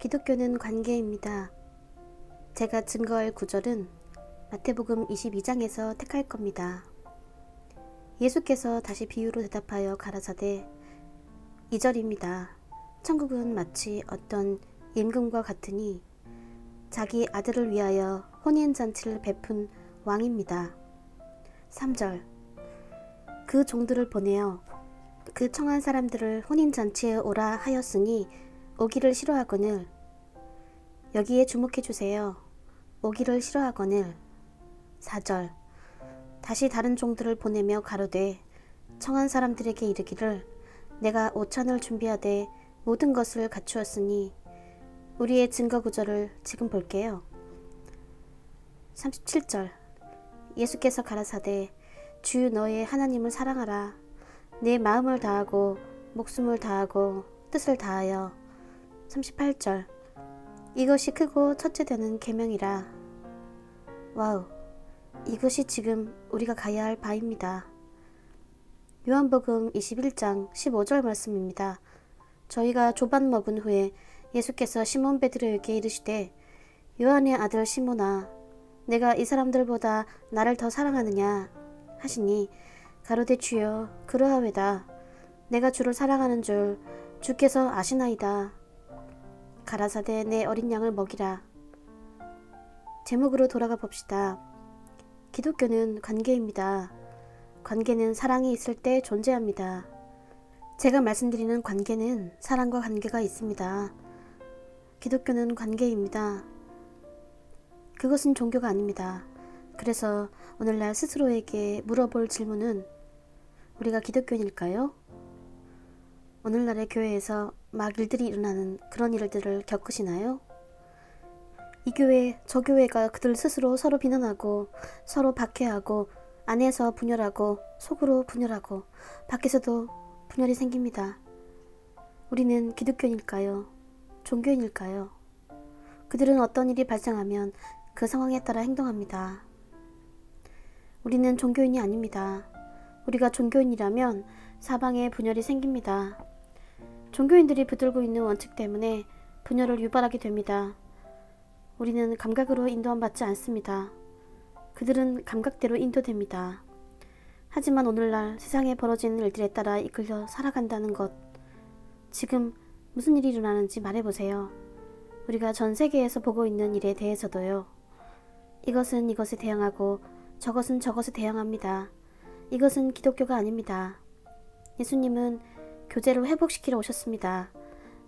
기독교는 관계입니다. 제가 증거할 구절은 마태복음 22장에서 택할 겁니다. 예수께서 다시 비유로 대답하여 가라사대 2절입니다. 천국은 마치 어떤 임금과 같으니 자기 아들을 위하여 혼인잔치를 베푼 왕입니다. 3절 그 종들을 보내어 그 청한 사람들을 혼인잔치에 오라 하였으니 오기를 싫어하거늘. 여기에 주목해 주세요. 오기를 싫어하거늘. 4절 다시 다른 종들을 보내며 가로되 청한 사람들에게 이르기를 내가 오찬을 준비하되 모든 것을 갖추었으니. 우리의 증거 구절을 지금 볼게요. 37절 예수께서 가라사대 주 너의 하나님을 사랑하라. 내 마음을 다하고 목숨을 다하고 뜻을 다하여. 38절 이것이 크고 첫째 되는 계명이라. 와우, 이것이 지금 우리가 가야 할 바입니다. 요한복음 21장 15절 말씀입니다. 저희가 조반 먹은 후에 예수께서 시몬 베드로에게 이르시되 요한의 아들 시몬아 내가 이 사람들보다 나를 더 사랑하느냐 하시니 가로되 주여 그러하외다. 내가 주를 사랑하는 줄 주께서 아시나이다. 가라사대 내 어린 양을 먹이라. 제목으로 돌아가 봅시다. 기독교는 관계입니다. 관계는 사랑이 있을 때 존재합니다. 제가 말씀드리는 관계는 사랑과 관계가 있습니다. 기독교는 관계입니다. 그것은 종교가 아닙니다. 그래서 오늘날 스스로에게 물어볼 질문은 우리가 기독교인일까요? 오늘날의 교회에서 막 일들이 일어나는 그런 일들을 겪으시나요? 이 교회, 저 교회가 그들 스스로 서로 비난하고 서로 박해하고 안에서 분열하고 속으로 분열하고 밖에서도 분열이 생깁니다. 우리는 기독교인일까요? 종교인일까요? 그들은 어떤 일이 발생하면 그 상황에 따라 행동합니다. 우리는 종교인이 아닙니다. 우리가 종교인이라면 사방에 분열이 생깁니다. 종교인들이 붙들고 있는 원칙 때문에 분열을 유발하게 됩니다. 우리는 감각으로 인도함 받지 않습니다. 그들은 감각대로 인도됩니다. 하지만 오늘날 세상에 벌어지는 일들에 따라 이끌려 살아간다는 것, 지금 무슨 일이 일어나는지 말해보세요. 우리가 전 세계에서 보고 있는 일에 대해서도요. 이것은 이것에 대항하고 저것은 저것에 대항합니다. 이것은 기독교가 아닙니다. 예수님은 교제를 회복시키러 오셨습니다.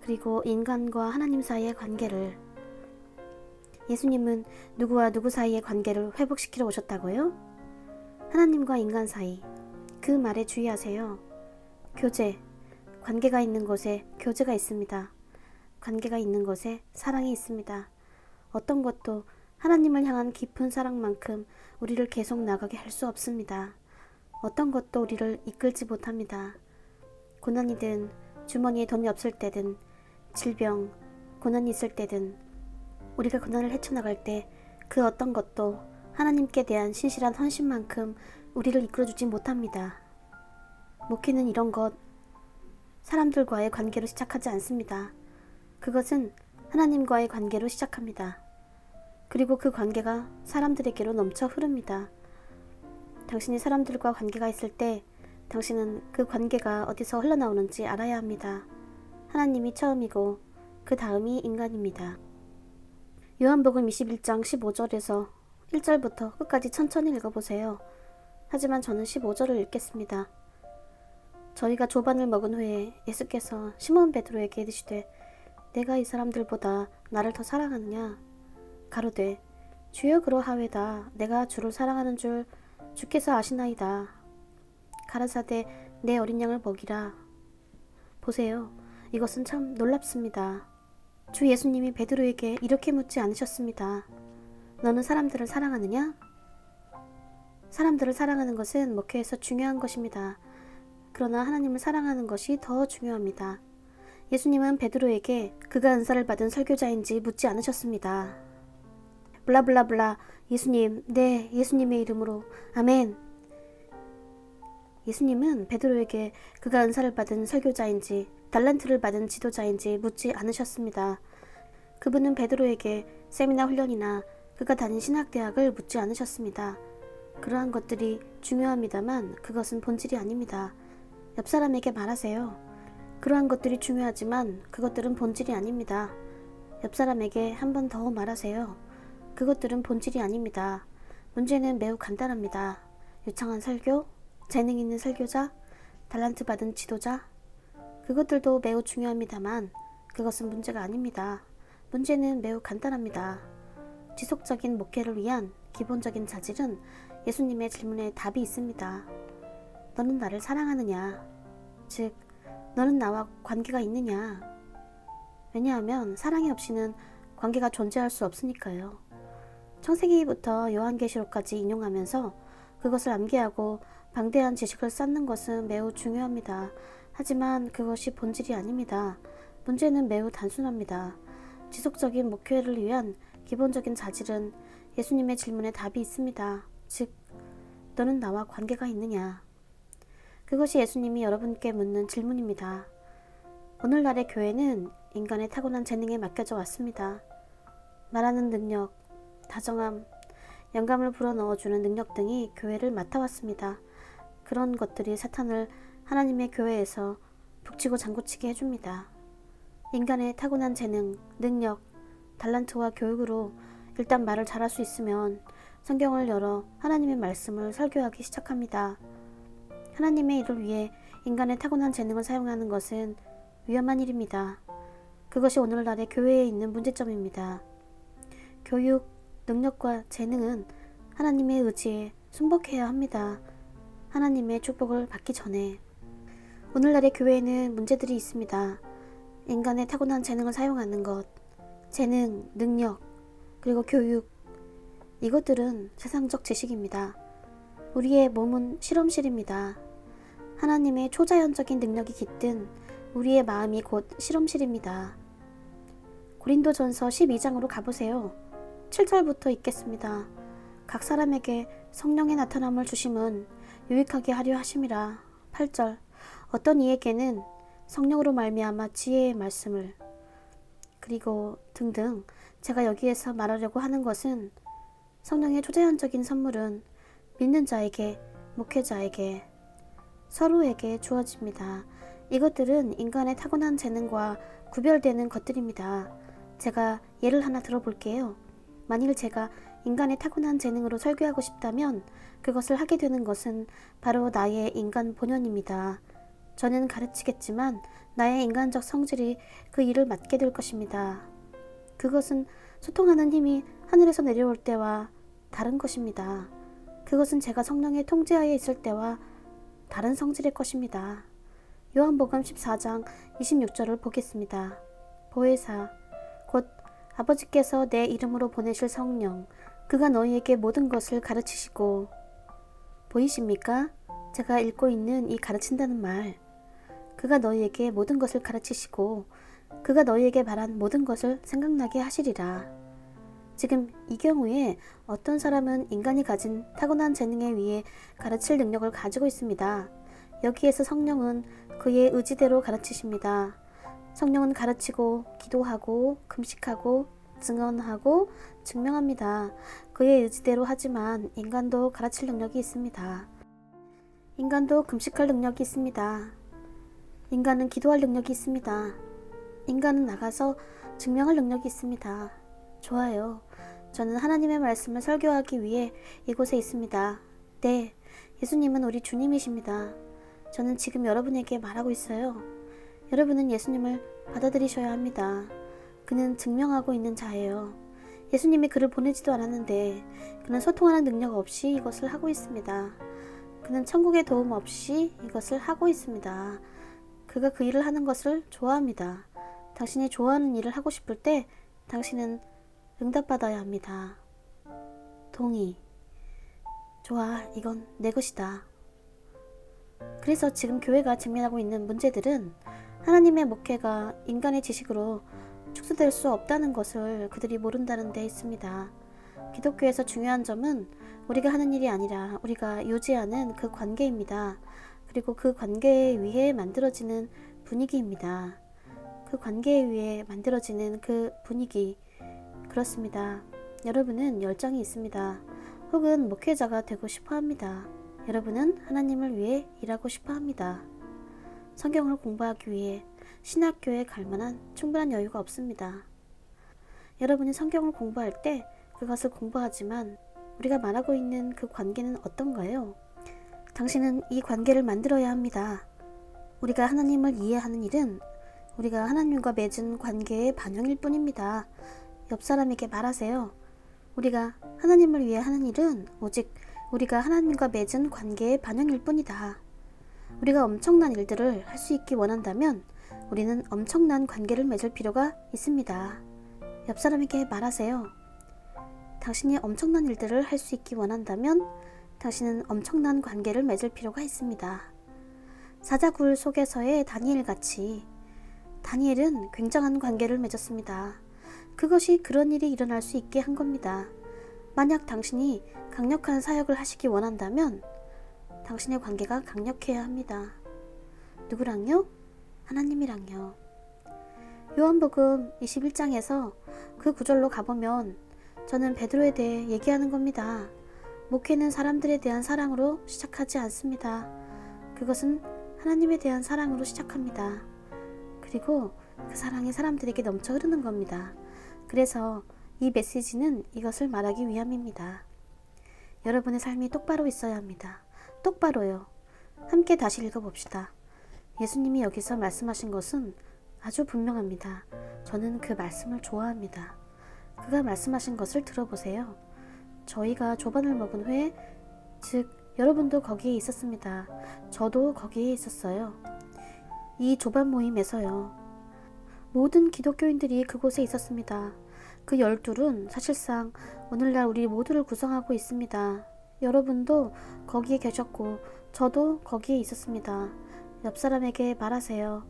그리고 인간과 하나님 사이의 관계를. 예수님은 누구와 누구 사이의 관계를 회복시키러 오셨다고요? 하나님과 인간 사이. 그 말에 주의하세요. 교제. 관계가 있는 곳에 교제가 있습니다. 관계가 있는 곳에 사랑이 있습니다. 어떤 것도 하나님을 향한 깊은 사랑만큼 우리를 계속 나가게 할 수 없습니다. 어떤 것도 우리를 이끌지 못합니다. 고난이든 주머니에 돈이 없을 때든 질병, 고난이 있을 때든 우리가 고난을 헤쳐나갈 때 그 어떤 것도 하나님께 대한 신실한 헌신만큼 우리를 이끌어주지 못합니다. 목회는 이런 것, 사람들과의 관계로 시작하지 않습니다. 그것은 하나님과의 관계로 시작합니다. 그리고 그 관계가 사람들에게로 넘쳐 흐릅니다. 당신이 사람들과 관계가 있을 때 당신은 그 관계가 어디서 흘러나오는지 알아야 합니다. 하나님이 처음이고 그 다음이 인간입니다. 요한복음 21장 15절에서 1절부터 끝까지 천천히 읽어보세요. 하지만 저는 15절을 읽겠습니다. 저희가 조반을 먹은 후에 예수께서 시몬 베드로에게 이르시되 내가 이 사람들보다 나를 더 사랑하느냐? 가로되 주여 그러하외다. 내가 주를 사랑하는 줄 주께서 아시나이다. 가라사대 내 어린 양을 먹이라. 보세요. 이것은 참 놀랍습니다. 주 예수님이 베드로에게 이렇게 묻지 않으셨습니다. 너는 사람들을 사랑하느냐? 사람들을 사랑하는 것은 목회에서 중요한 것입니다. 그러나 하나님을 사랑하는 것이 더 중요합니다. 예수님은 베드로에게 그가 은사를 받은 설교자인지 묻지 않으셨습니다. 블라블라블라 예수님, 네, 예수님의 이름으로 아멘. 예수님은 베드로에게 그가 은사를 받은 설교자인지 달란트를 받은 지도자인지 묻지 않으셨습니다. 그분은 베드로에게 세미나 훈련이나 그가 다닌 신학대학을 묻지 않으셨습니다. 그러한 것들이 중요합니다만 그것은 본질이 아닙니다. 옆 사람에게 말하세요. 그러한 것들이 중요하지만 그것들은 본질이 아닙니다. 옆 사람에게 한 번 더 말하세요. 그것들은 본질이 아닙니다. 문제는 매우 간단합니다. 유창한 설교, 재능 있는 설교자, 달란트 받은 지도자, 그것들도 매우 중요합니다만 그것은 문제가 아닙니다. 문제는 매우 간단합니다. 지속적인 목회를 위한 기본적인 자질은 예수님의 질문에 답이 있습니다. 너는 나를 사랑하느냐? 즉, 너는 나와 관계가 있느냐? 왜냐하면 사랑이 없이는 관계가 존재할 수 없으니까요. 창세기부터 요한계시록까지 인용하면서 그것을 암기하고 방대한 지식을 쌓는 것은 매우 중요합니다. 하지만 그것이 본질이 아닙니다. 문제는 매우 단순합니다. 지속적인 목회를 위한 기본적인 자질은 예수님의 질문에 답이 있습니다. 즉, 너는 나와 관계가 있느냐? 그것이 예수님이 여러분께 묻는 질문입니다. 오늘날의 교회는 인간의 타고난 재능에 맡겨져 왔습니다. 말하는 능력, 다정함, 영감을 불어넣어주는 능력 등이 교회를 맡아왔습니다. 그런 것들이 사탄을 하나님의 교회에서 북치고 장구치게 해줍니다. 인간의 타고난 재능, 능력, 달란트와 교육으로 일단 말을 잘할 수 있으면 성경을 열어 하나님의 말씀을 설교하기 시작합니다. 하나님의 일을 위해 인간의 타고난 재능을 사용하는 것은 위험한 일입니다. 그것이 오늘날의 교회에 있는 문제점입니다. 교육, 능력과 재능은 하나님의 의지에 순복해야 합니다. 하나님의 축복을 받기 전에. 오늘날의 교회에는 문제들이 있습니다. 인간의 타고난 재능을 사용하는 것, 재능, 능력, 그리고 교육, 이것들은 세상적 지식입니다. 우리의 몸은 실험실입니다. 하나님의 초자연적인 능력이 깃든 우리의 마음이 곧 실험실입니다. 고린도전서 12장으로 가보세요. 7절부터 읽겠습니다. 각 사람에게 성령의 나타남을 주심은 유익하게 하려 하심이라. 8절 어떤 이에게는 성령으로 말미암아 지혜의 말씀을, 그리고 등등. 제가 여기에서 말하려고 하는 것은 성령의 초자연적인 선물은 믿는 자에게, 목회자에게, 서로에게 주어집니다. 이것들은 인간의 타고난 재능과 구별되는 것들입니다. 제가 예를 하나 들어볼게요. 만일 제가 인간의 타고난 재능으로 설교하고 싶다면 그것을 하게 되는 것은 바로 나의 인간 본연입니다. 저는 가르치겠지만 나의 인간적 성질이 그 일을 맡게 될 것입니다. 그것은 소통하는 힘이 하늘에서 내려올 때와 다른 것입니다. 그것은 제가 성령의 통제하에 있을 때와 다른 성질의 것입니다. 요한복음 14장 26절을 보겠습니다. 보혜사, 곧 아버지께서 내 이름으로 보내실 성령, 그가 너희에게 모든 것을 가르치시고. 보이십니까? 제가 읽고 있는 이 가르친다는 말. 그가 너희에게 모든 것을 가르치시고 그가 너희에게 말한 모든 것을 생각나게 하시리라. 지금 이 경우에 어떤 사람은 인간이 가진 타고난 재능에 의해 가르칠 능력을 가지고 있습니다. 여기에서 성령은 그의 의지대로 가르치십니다. 성령은 가르치고 기도하고 금식하고 증언하고 증명합니다. 그의 의지대로 하지만 인간도 가르칠 능력이 있습니다. 인간도 금식할 능력이 있습니다. 인간은 기도할 능력이 있습니다. 인간은 나가서 증명할 능력이 있습니다. 좋아요. 저는 하나님의 말씀을 설교하기 위해 이곳에 있습니다. 네, 예수님은 우리 주님이십니다. 저는 지금 여러분에게 말하고 있어요. 여러분은 예수님을 받아들이셔야 합니다. 그는 증명하고 있는 자예요. 예수님이 그를 보내지도 않았는데 그는 소통하는 능력 없이 이것을 하고 있습니다. 그는 천국의 도움 없이 이것을 하고 있습니다. 그가 그 일을 하는 것을 좋아합니다. 당신이 좋아하는 일을 하고 싶을 때 당신은 응답받아야 합니다. 동의. 좋아, 이건 내 것이다. 그래서 지금 교회가 직면하고 있는 문제들은 하나님의 목회가 인간의 지식으로 축소될 수 없다는 것을 그들이 모른다는 데 있습니다. 기독교에서 중요한 점은 우리가 하는 일이 아니라 우리가 유지하는 그 관계입니다. 그리고 그 관계에 의해 만들어지는 분위기입니다. 그 관계에 의해 만들어지는 그 분위기, 그렇습니다. 여러분은 열정이 있습니다. 혹은 목회자가 되고 싶어 합니다. 여러분은 하나님을 위해 일하고 싶어 합니다. 성경을 공부하기 위해 신학교에 갈 만한 충분한 여유가 없습니다. 여러분이 성경을 공부할 때 그것을 공부하지만 우리가 말하고 있는 그 관계는 어떤가요? 당신은 이 관계를 만들어야 합니다. 우리가 하나님을 이해하는 일은 우리가 하나님과 맺은 관계의 반영일 뿐입니다. 옆 사람에게 말하세요. 우리가 하나님을 위해 하는 일은 오직 우리가 하나님과 맺은 관계의 반영일 뿐이다. 우리가 엄청난 일들을 할 수 있기 원한다면 우리는 엄청난 관계를 맺을 필요가 있습니다. 옆 사람에게 말하세요. 당신이 엄청난 일들을 할 수 있기 원한다면 당신은 엄청난 관계를 맺을 필요가 있습니다. 사자굴 속에서의 다니엘 같이 다니엘은 굉장한 관계를 맺었습니다. 그것이 그런 일이 일어날 수 있게 한 겁니다. 만약 당신이 강력한 사역을 하시기 원한다면 당신의 관계가 강력해야 합니다. 누구랑요? 하나님이랑요. 요한복음 21장에서 그 구절로 가보면 저는 베드로에 대해 얘기하는 겁니다. 목회는 사람들에 대한 사랑으로 시작하지 않습니다. 그것은 하나님에 대한 사랑으로 시작합니다. 그리고 그 사랑이 사람들에게 넘쳐 흐르는 겁니다. 그래서 이 메시지는 이것을 말하기 위함입니다. 여러분의 삶이 똑바로 있어야 합니다. 똑바로요. 함께 다시 읽어봅시다. 예수님이 여기서 말씀하신 것은 아주 분명합니다. 저는 그 말씀을 좋아합니다. 그가 말씀하신 것을 들어보세요. 저희가 조반을 먹은 후에, 즉 여러분도 거기에 있었습니다. 저도 거기에 있었어요. 이 조반 모임에서요. 모든 기독교인들이 그곳에 있었습니다. 그 12은 사실상 오늘날 우리 모두를 구성하고 있습니다. 여러분도 거기에 계셨고 저도 거기에 있었습니다. 옆 사람에게 말하세요.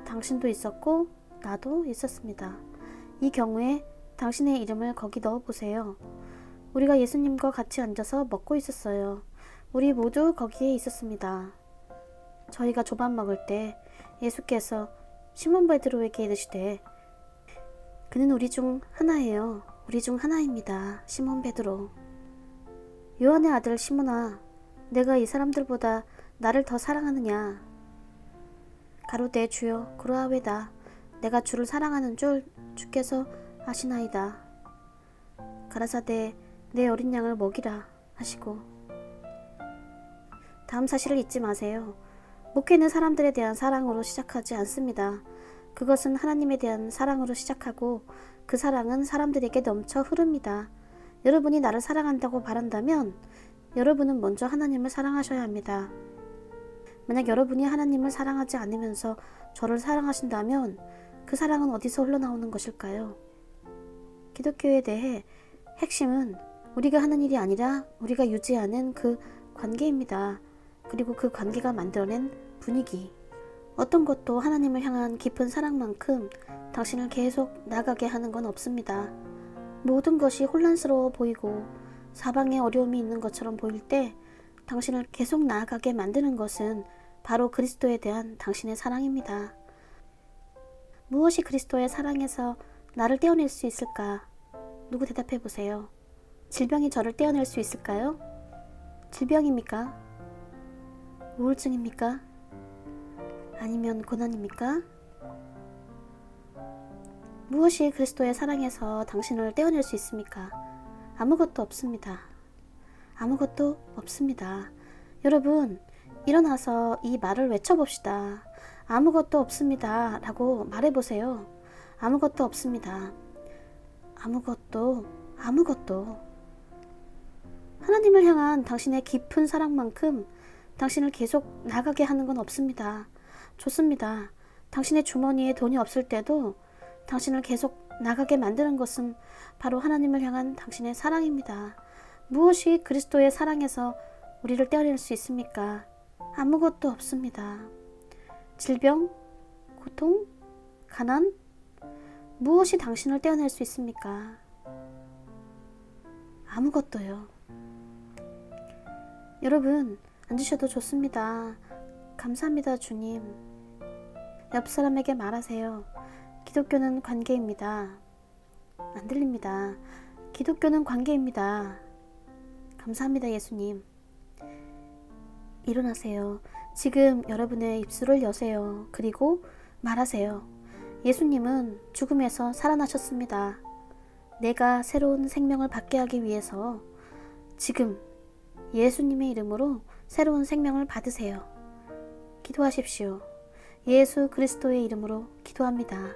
당신도 있었고 나도 있었습니다. 이 경우에 당신의 이름을 거기 넣어보세요. 우리가 예수님과 같이 앉아서 먹고 있었어요. 우리 모두 거기에 있었습니다. 저희가 조반 먹을 때 예수께서 시몬 베드로에게 이르시되 그는 우리 중 하나예요. 우리 중 하나입니다. 시몬 베드로. 요한의 아들 시몬아, 내가 이 사람들보다 나를 더 사랑하느냐? 가로되 주여 그러하외다. 내가 주를 사랑하는 줄 주께서 아시나이다. 가라사대 내 어린 양을 먹이라 하시고. 다음 사실을 잊지 마세요. 목회는 사람들에 대한 사랑으로 시작하지 않습니다. 그것은 하나님에 대한 사랑으로 시작하고 그 사랑은 사람들에게 넘쳐 흐릅니다. 여러분이 나를 사랑한다고 바란다면 여러분은 먼저 하나님을 사랑하셔야 합니다. 만약 여러분이 하나님을 사랑하지 않으면서 저를 사랑하신다면 그 사랑은 어디서 흘러나오는 것일까요? 기독교에 대해 핵심은 우리가 하는 일이 아니라 우리가 유지하는 그 관계입니다. 그리고 그 관계가 만들어낸 분위기. 어떤 것도 하나님을 향한 깊은 사랑만큼 당신을 계속 나가게 하는 건 없습니다. 모든 것이 혼란스러워 보이고 사방에 어려움이 있는 것처럼 보일 때 당신을 계속 나아가게 만드는 것은 바로 그리스도에 대한 당신의 사랑입니다. 무엇이 그리스도의 사랑에서 나를 떼어낼 수 있을까? 누구 대답해 보세요. 질병이 저를 떼어낼 수 있을까요? 질병입니까? 우울증입니까? 아니면 고난입니까? 무엇이 그리스도의 사랑에서 당신을 떼어낼 수 있습니까? 아무것도 없습니다. 아무것도 없습니다. 여러분, 일어나서 이 말을 외쳐봅시다. 아무것도 없습니다. 라고 말해보세요. 아무것도 없습니다. 아무것도. 하나님을 향한 당신의 깊은 사랑만큼 당신을 계속 나가게 하는 건 없습니다. 좋습니다. 당신의 주머니에 돈이 없을 때도 당신을 계속 나가게 만드는 것은 바로 하나님을 향한 당신의 사랑입니다. 무엇이 그리스도의 사랑에서 우리를 떼어낼 수 있습니까? 아무것도 없습니다. 질병, 고통, 가난, 무엇이 당신을 떼어낼 수 있습니까? 아무것도요. 여러분, 앉으셔도 좋습니다. 감사합니다, 주님. 옆 사람에게 말하세요. 기독교는 관계입니다. 안 들립니다. 기독교는 관계입니다. 감사합니다, 예수님. 일어나세요. 지금 여러분의 입술을 여세요. 그리고 말하세요. 예수님은 죽음에서 살아나셨습니다. 내가 새로운 생명을 받게 하기 위해서 지금 예수님의 이름으로 새로운 생명을 받으세요. 기도하십시오. 예수 그리스도의 이름으로 기도합니다.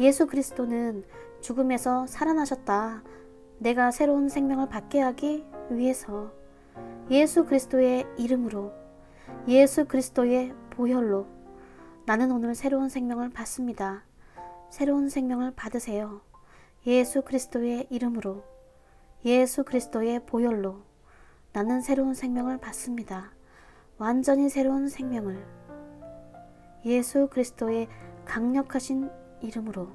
예수 그리스도는 죽음에서 살아나셨다. 내가 새로운 생명을 받게 하기 위해서 예수 그리스도의 이름으로, 예수 그리스도의 보혈로 나는 오늘 새로운 생명을 받습니다. 새로운 생명을 받으세요. 예수 그리스도의 이름으로, 예수 그리스도의 보혈로 나는 새로운 생명을 받습니다. 완전히 새로운 생명을 예수 그리스도의 강력하신 이름으로